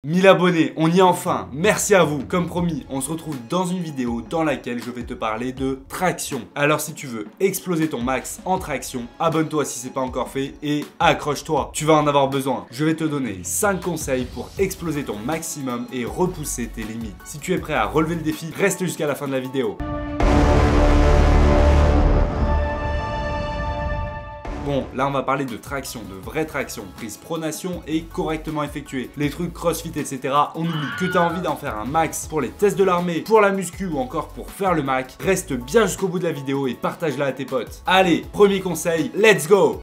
1000 abonnés, on y est enfin, merci à vous. Comme promis, on se retrouve dans une vidéo dans laquelle je vais te parler de traction. Alors si tu veux exploser ton max en traction, abonne-toi si c'est pas encore fait et accroche-toi, tu vas en avoir besoin. Je vais te donner 5 conseils pour exploser ton maximum et repousser tes limites. Si tu es prêt à relever le défi, reste jusqu'à la fin de la vidéo. Bon, là on va parler de traction, de vraie traction, prise pronation et correctement effectuée. Les trucs crossfit etc, on oublie. Que tu as envie d'en faire un max pour les tests de l'armée, pour la muscu ou encore pour faire le Mac, reste bien jusqu'au bout de la vidéo et partage-la à tes potes. Allez, premier conseil, let's go!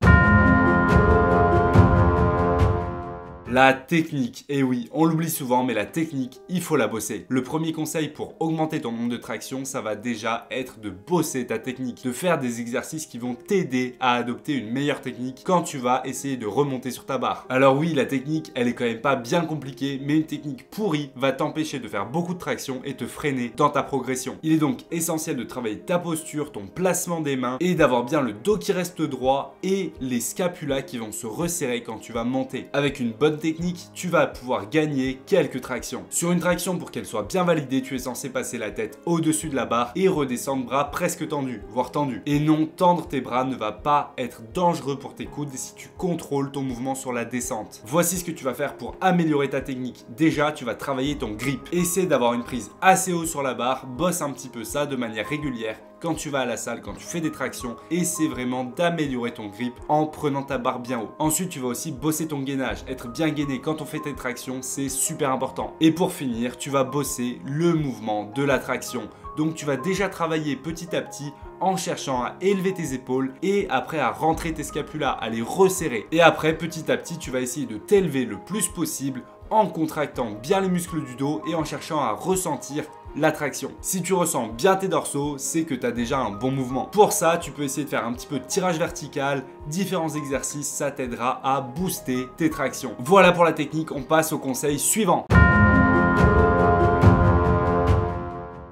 La technique, et oui, on l'oublie souvent, mais la technique, il faut la bosser. Le premier conseil pour augmenter ton nombre de tractions, ça va déjà être de bosser ta technique, de faire des exercices qui vont t'aider à adopter une meilleure technique quand tu vas essayer de remonter sur ta barre. Alors oui, la technique, elle est quand même pas bien compliquée, mais une technique pourrie va t'empêcher de faire beaucoup de tractions et te freiner dans ta progression. Il est donc essentiel de travailler ta posture, ton placement des mains et d'avoir bien le dos qui reste droit et les scapulas qui vont se resserrer quand tu vas monter. Avec une bonne technique, tu vas pouvoir gagner quelques tractions. Sur une traction, pour qu'elle soit bien validée, tu es censé passer la tête au-dessus de la barre et redescendre bras presque tendus, voire tendus. Et non, tendre tes bras ne va pas être dangereux pour tes coudes si tu contrôles ton mouvement sur la descente. Voici ce que tu vas faire pour améliorer ta technique. Déjà, tu vas travailler ton grip. Essaie d'avoir une prise assez haut sur la barre, bosse un petit peu ça de manière régulière. Quand tu vas à la salle, quand tu fais des tractions, essaie vraiment d'améliorer ton grip en prenant ta barre bien haut. Ensuite, tu vas aussi bosser ton gainage. Être bien gainé quand on fait tes tractions, c'est super important. Et pour finir, tu vas bosser le mouvement de la traction. Donc tu vas déjà travailler petit à petit en cherchant à élever tes épaules et après à rentrer tes scapulas, à les resserrer. Et après, petit à petit, tu vas essayer de t'élever le plus possible en contractant bien les muscles du dos et en cherchant à ressentir la traction. Si tu ressens bien tes dorsaux, c'est que tu as déjà un bon mouvement. Pour ça, tu peux essayer de faire un petit peu de tirage vertical, différents exercices, ça t'aidera à booster tes tractions. Voilà pour la technique, on passe au conseil suivant.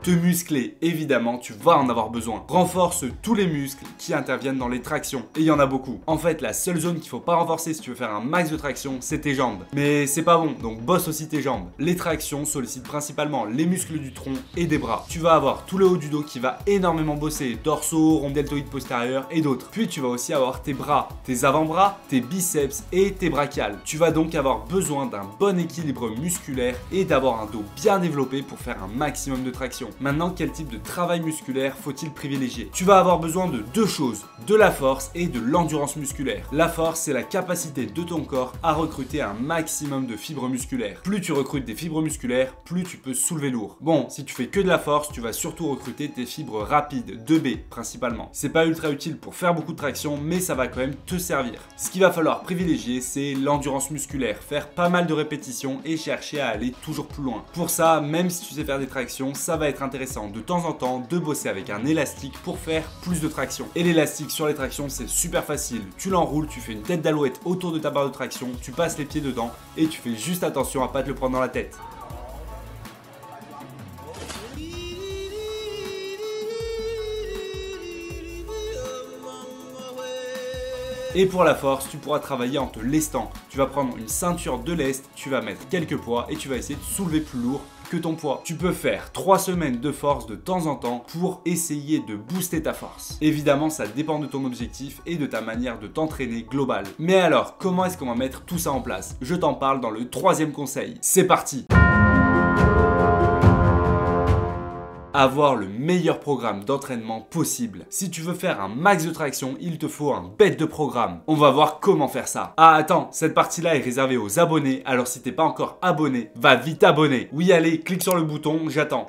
Te muscler, évidemment, tu vas en avoir besoin. Renforce tous les muscles qui interviennent dans les tractions. Et il y en a beaucoup. En fait, la seule zone qu'il faut pas renforcer si tu veux faire un max de traction, c'est tes jambes. Mais c'est pas bon, donc bosse aussi tes jambes. Les tractions sollicitent principalement les muscles du tronc et des bras. Tu vas avoir tout le haut du dos qui va énormément bosser, dorsaux, rond deltoïde postérieur et d'autres. Puis tu vas aussi avoir tes bras, tes avant-bras, tes biceps et tes brachiales. Tu vas donc avoir besoin d'un bon équilibre musculaire et d'avoir un dos bien développé pour faire un maximum de traction. Maintenant, quel type de travail musculaire faut-il privilégier? Tu vas avoir besoin de deux choses, de la force et de l'endurance musculaire. La force, c'est la capacité de ton corps à recruter un maximum de fibres musculaires. Plus tu recrutes des fibres musculaires, plus tu peux soulever lourd. Bon, si tu fais que de la force, tu vas surtout recruter tes fibres rapides, 2B principalement. C'est pas ultra utile pour faire beaucoup de traction, mais ça va quand même te servir. Ce qu'il va falloir privilégier, c'est l'endurance musculaire, faire pas mal de répétitions et chercher à aller toujours plus loin. Pour ça, même si tu sais faire des tractions, ça va être intéressant de temps en temps de bosser avec un élastique pour faire plus de traction. Et l'élastique sur les tractions, c'est super facile. Tu l'enroules, tu fais une tête d'alouette autour de ta barre de traction, tu passes les pieds dedans et tu fais juste attention à pas te le prendre dans la tête. Et pour la force, tu pourras travailler en te lestant. Tu vas prendre une ceinture de lest, tu vas mettre quelques poids et tu vas essayer de soulever plus lourd que ton poids. Tu peux faire 3 semaines de force de temps en temps pour essayer de booster ta force. Évidemment, ça dépend de ton objectif et de ta manière de t'entraîner globale. Mais alors, comment est-ce qu'on va mettre tout ça en place? Je t'en parle dans le troisième conseil. C'est parti! Avoir le meilleur programme d'entraînement possible. Si tu veux faire un max de traction, il te faut un bête de programme. On va voir comment faire ça. Ah attends, cette partie-là est réservée aux abonnés, alors si t'es pas encore abonné, va vite t'abonner. Oui allez, clique sur le bouton, j'attends.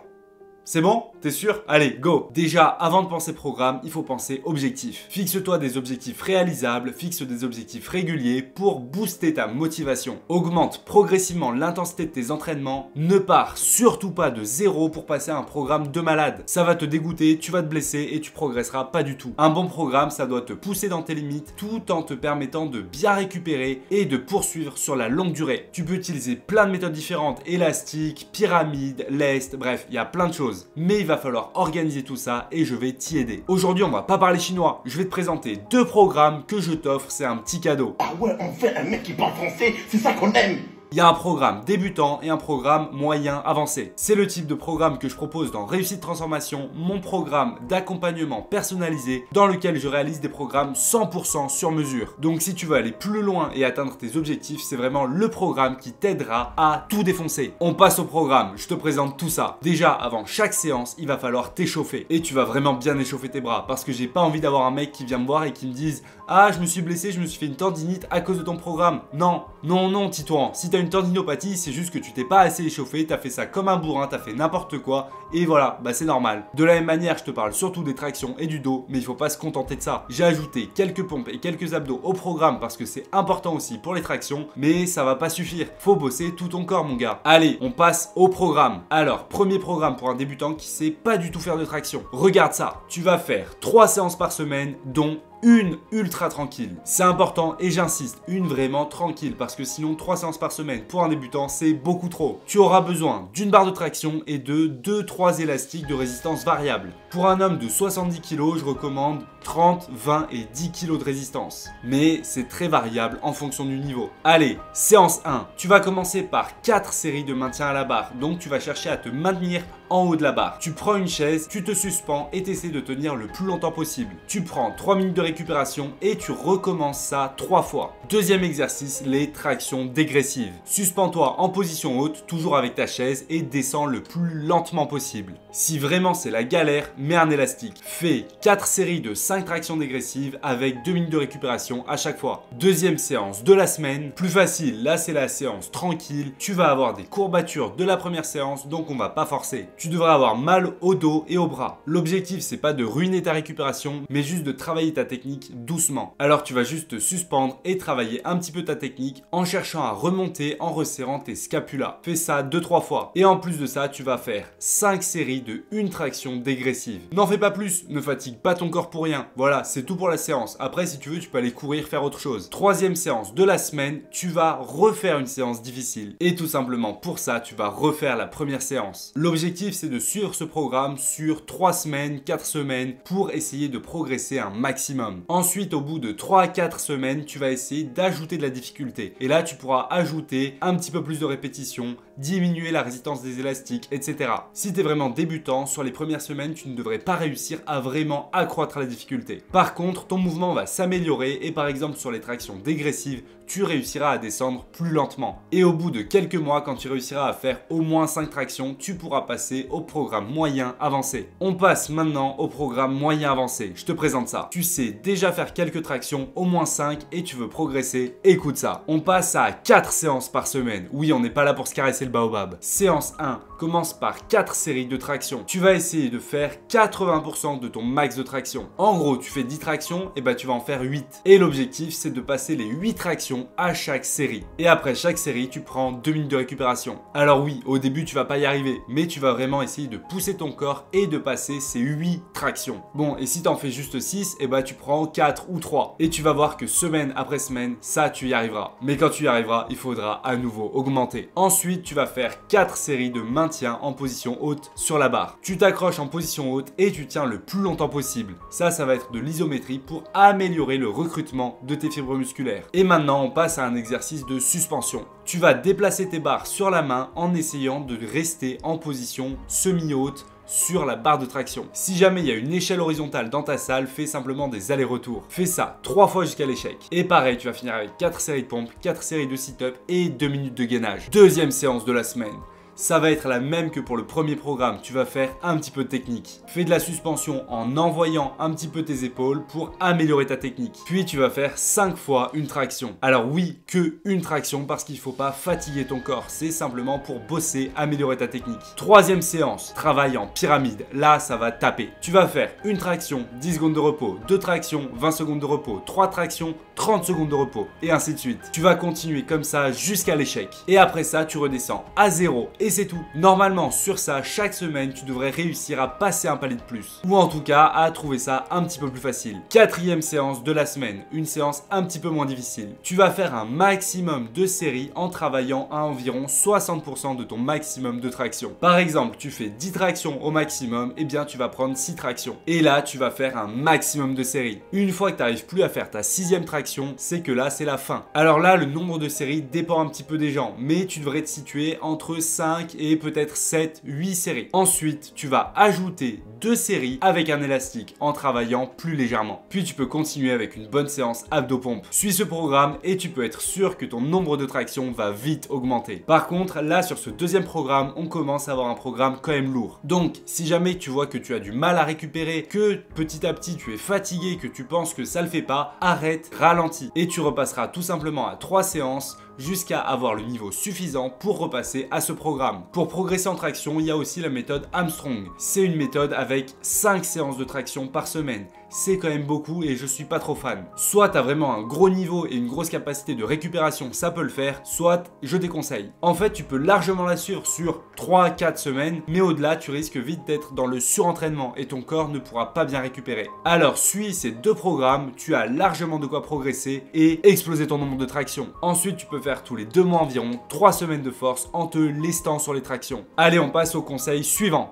C'est bon? T'es sûr? Allez, go! Déjà, avant de penser programme, il faut penser objectif. Fixe-toi des objectifs réalisables, fixe des objectifs réguliers pour booster ta motivation. Augmente progressivement l'intensité de tes entraînements. Ne pars surtout pas de zéro pour passer à un programme de malade. Ça va te dégoûter, tu vas te blesser et tu progresseras pas du tout. Un bon programme, ça doit te pousser dans tes limites tout en te permettant de bien récupérer et de poursuivre sur la longue durée. Tu peux utiliser plein de méthodes différentes, élastique, pyramide, lest, bref, il y a plein de choses. Mais il va falloir organiser tout ça et je vais t'y aider. Aujourd'hui, on va pas parler chinois. Je vais te présenter 2 programmes que je t'offre. C'est un petit cadeau. Ah ouais, enfin un mec qui parle français, c'est ça qu'on aime. Il y a un programme débutant et un programme moyen avancé. C'est le type de programme que je propose dans Réussite Transformation, mon programme d'accompagnement personnalisé dans lequel je réalise des programmes 100% sur mesure. Donc si tu veux aller plus loin et atteindre tes objectifs, c'est vraiment le programme qui t'aidera à tout défoncer. On passe au programme, je te présente tout ça. Déjà, avant chaque séance, il va falloir t'échauffer. Et tu vas vraiment bien échauffer tes bras parce que j'ai pas envie d'avoir un mec qui vient me voir et qui me dise « Ah, je me suis blessé, je me suis fait une tendinite à cause de ton programme. » Non, non, non, Titouan. Si t'as une tendinopathie, c'est juste que tu t'es pas assez échauffé, t'as fait ça comme un bourrin, t'as fait n'importe quoi. Et voilà, bah c'est normal. De la même manière, je te parle surtout des tractions et du dos, mais il faut pas se contenter de ça. J'ai ajouté quelques pompes et quelques abdos au programme parce que c'est important aussi pour les tractions, mais ça va pas suffire. Faut bosser tout ton corps, mon gars. Allez, on passe au programme. Alors, premier programme pour un débutant qui sait pas du tout faire de traction. Regarde ça, tu vas faire 3 séances par semaine, dont une ultra tranquille. C'est important et j'insiste, une vraiment tranquille parce que sinon 3 séances par semaine pour un débutant c'est beaucoup trop. Tu auras besoin d'une barre de traction et de 2-3 élastiques de résistance variable. Pour un homme de 70 kg, je recommande 30, 20 et 10 kg de résistance. Mais c'est très variable en fonction du niveau. Allez, séance 1. Tu vas commencer par 4 séries de maintien à la barre. Donc tu vas chercher à te maintenir en haut de la barre. Tu prends une chaise, tu te suspends et tu essaies de tenir le plus longtemps possible. Tu prends 3 minutes de récupération et tu recommences ça 3 fois. Deuxième exercice, les tractions dégressives. Suspends-toi en position haute, toujours avec ta chaise et descends le plus lentement possible. Si vraiment c'est la galère, mets un élastique. Fais 4 séries de 5 tractions dégressives avec 2 minutes de récupération à chaque fois. Deuxième séance de la semaine, plus facile, là c'est la séance tranquille. Tu vas avoir des courbatures de la première séance, donc on va pas forcer. Tu devrais avoir mal au dos et au bras. L'objectif c'est pas de ruiner ta récupération, mais juste de travailler ta technique doucement. Alors tu vas juste te suspendre et travailler un petit peu ta technique en cherchant à remonter en resserrant tes scapulas. Fais ça 2-3 fois. Et en plus de ça, tu vas faire 5 séries de 1 traction dégressive. N'en fais pas plus, ne fatigue pas ton corps pour rien. Voilà, c'est tout pour la séance. Après, si tu veux, tu peux aller courir, faire autre chose. Troisième séance de la semaine, tu vas refaire une séance difficile. Et tout simplement pour ça, tu vas refaire la première séance. L'objectif, c'est de suivre ce programme sur 3 semaines, 4 semaines pour essayer de progresser un maximum. Ensuite, au bout de 3 à 4 semaines, tu vas essayer d'ajouter de la difficulté. Et là, tu pourras ajouter un petit peu plus de répétitions, diminuer la résistance des élastiques, etc. Si tu es vraiment débutant, sur les premières semaines, tu ne devrais pas réussir à vraiment accroître la difficulté. Par contre, ton mouvement va s'améliorer et par exemple sur les tractions dégressives, tu réussiras à descendre plus lentement. Et au bout de quelques mois, quand tu réussiras à faire au moins 5 tractions, tu pourras passer au programme moyen avancé. On passe maintenant au programme moyen avancé. Je te présente ça. Tu sais déjà faire quelques tractions, au moins 5 et tu veux progresser. Écoute ça. On passe à 4 séances par semaine. Oui, on n'est pas là pour se caresser le baobab. Séance 1. Commence par 4 séries de tractions. Tu vas essayer de faire 80% de ton max de traction. En gros, tu fais 10 tractions, et bah tu vas en faire 8. Et l'objectif, c'est de passer les 8 tractions à chaque série. Et après chaque série, tu prends 2 minutes de récupération. Alors oui, au début, tu vas pas y arriver, mais tu vas vraiment essayer de pousser ton corps et de passer ces 8 tractions. Bon, et si t'en fais juste 6, et bah tu prends 4 ou 3. Et tu vas voir que semaine après semaine, ça tu y arriveras. Mais quand tu y arriveras, il faudra à nouveau augmenter. Ensuite, tu vas faire 4 séries de maintien en position haute sur la barre. Tu t'accroches en position haute et tu tiens le plus longtemps possible. Ça va être de l'isométrie pour améliorer le recrutement de tes fibres musculaires. Et maintenant, on passe à un exercice de suspension. Tu vas déplacer tes barres sur la main en essayant de rester en position semi-haute sur la barre de traction. Si jamais il y a une échelle horizontale dans ta salle, fais simplement des allers-retours. Fais ça 3 fois jusqu'à l'échec. Et pareil, tu vas finir avec 4 séries de pompes, 4 séries de sit-up et 2 minutes de gainage. Deuxième séance de la semaine. Ça va être la même que pour le premier programme, tu vas faire un petit peu de technique. Fais de la suspension en envoyant un petit peu tes épaules pour améliorer ta technique. Puis tu vas faire 5 fois une traction. Alors oui, que une traction parce qu'il ne faut pas fatiguer ton corps, c'est simplement pour bosser, améliorer ta technique. Troisième séance, travail en pyramide. Là, ça va taper. Tu vas faire une traction, 10 secondes de repos, 2 tractions, 20 secondes de repos, 3 tractions, 30 secondes de repos, et ainsi de suite. Tu vas continuer comme ça jusqu'à l'échec. Et après ça, tu redescends à 0. Et c'est tout. Normalement, sur ça, chaque semaine, tu devrais réussir à passer un palier de plus. Ou en tout cas, à trouver ça un petit peu plus facile. Quatrième séance de la semaine. Une séance un petit peu moins difficile. Tu vas faire un maximum de séries en travaillant à environ 60% de ton maximum de traction. Par exemple, tu fais 10 tractions au maximum, et bien tu vas prendre 6 tractions. Et là, tu vas faire un maximum de séries. Une fois que tu n'arrives plus à faire ta 6e traction, traction, c'est que là c'est la fin. Alors là le nombre de séries dépend un petit peu des gens, mais tu devrais te situer entre 5 et peut-être 7, 8 séries. Ensuite tu vas ajouter 2 séries avec un élastique en travaillant plus légèrement. Puis tu peux continuer avec une bonne séance abdos-pompe. Suis ce programme et tu peux être sûr que ton nombre de tractions va vite augmenter. Par contre là sur ce deuxième programme, on commence à avoir un programme quand même lourd. Donc si jamais tu vois que tu as du mal à récupérer, que petit à petit tu es fatigué, que tu penses que ça le fait pas, arrête, ralentis et tu repasseras tout simplement à 3 séances jusqu'à avoir le niveau suffisant pour repasser à ce programme. Pour progresser en traction, il y a aussi la méthode Armstrong. C'est une méthode avec 5 séances de traction par semaine. C'est quand même beaucoup et je suis pas trop fan. Soit tu as vraiment un gros niveau et une grosse capacité de récupération, ça peut le faire, soit je déconseille. En fait, tu peux largement la suivre sur 3-4 semaines, mais au-delà, tu risques vite d'être dans le surentraînement et ton corps ne pourra pas bien récupérer. Alors, suis ces 2 programmes, tu as largement de quoi progresser et exploser ton nombre de tractions. Ensuite, tu peux faire tous les 2 mois environ 3 semaines de force en te lestant sur les tractions. Allez, on passe au conseil suivant.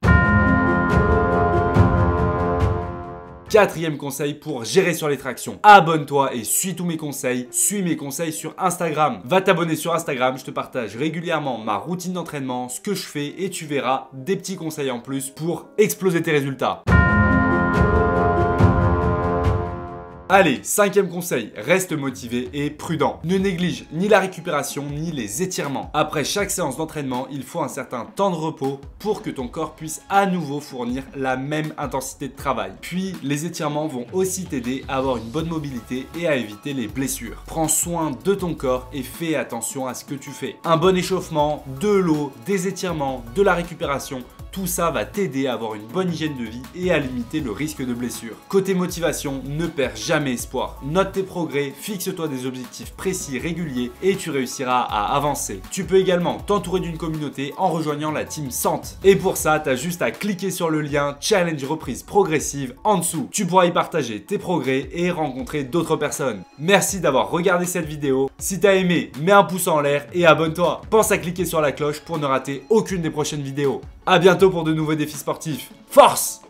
4e conseil pour gérer sur les tractions. Abonne-toi et suis tous mes conseils. Suis mes conseils sur Instagram. Va t'abonner sur Instagram, je te partage régulièrement ma routine d'entraînement, ce que je fais et tu verras des petits conseils en plus pour exploser tes résultats. Allez, 5e conseil, reste motivé et prudent. Ne néglige ni la récupération ni les étirements. Après chaque séance d'entraînement, il faut un certain temps de repos pour que ton corps puisse à nouveau fournir la même intensité de travail. Puis, les étirements vont aussi t'aider à avoir une bonne mobilité et à éviter les blessures. Prends soin de ton corps et fais attention à ce que tu fais. Un bon échauffement, de l'eau, des étirements, de la récupération, tout ça va t'aider à avoir une bonne hygiène de vie et à limiter le risque de blessure. Côté motivation, ne perds jamais espoir. Note tes progrès, fixe-toi des objectifs précis, réguliers et tu réussiras à avancer. Tu peux également t'entourer d'une communauté en rejoignant la team Sante. Et pour ça, t'as juste à cliquer sur le lien Challenge reprise progressive en dessous. Tu pourras y partager tes progrès et rencontrer d'autres personnes. Merci d'avoir regardé cette vidéo. Si t'as aimé, mets un pouce en l'air et abonne-toi. Pense à cliquer sur la cloche pour ne rater aucune des prochaines vidéos. A bientôt pour de nouveaux défis sportifs. Force!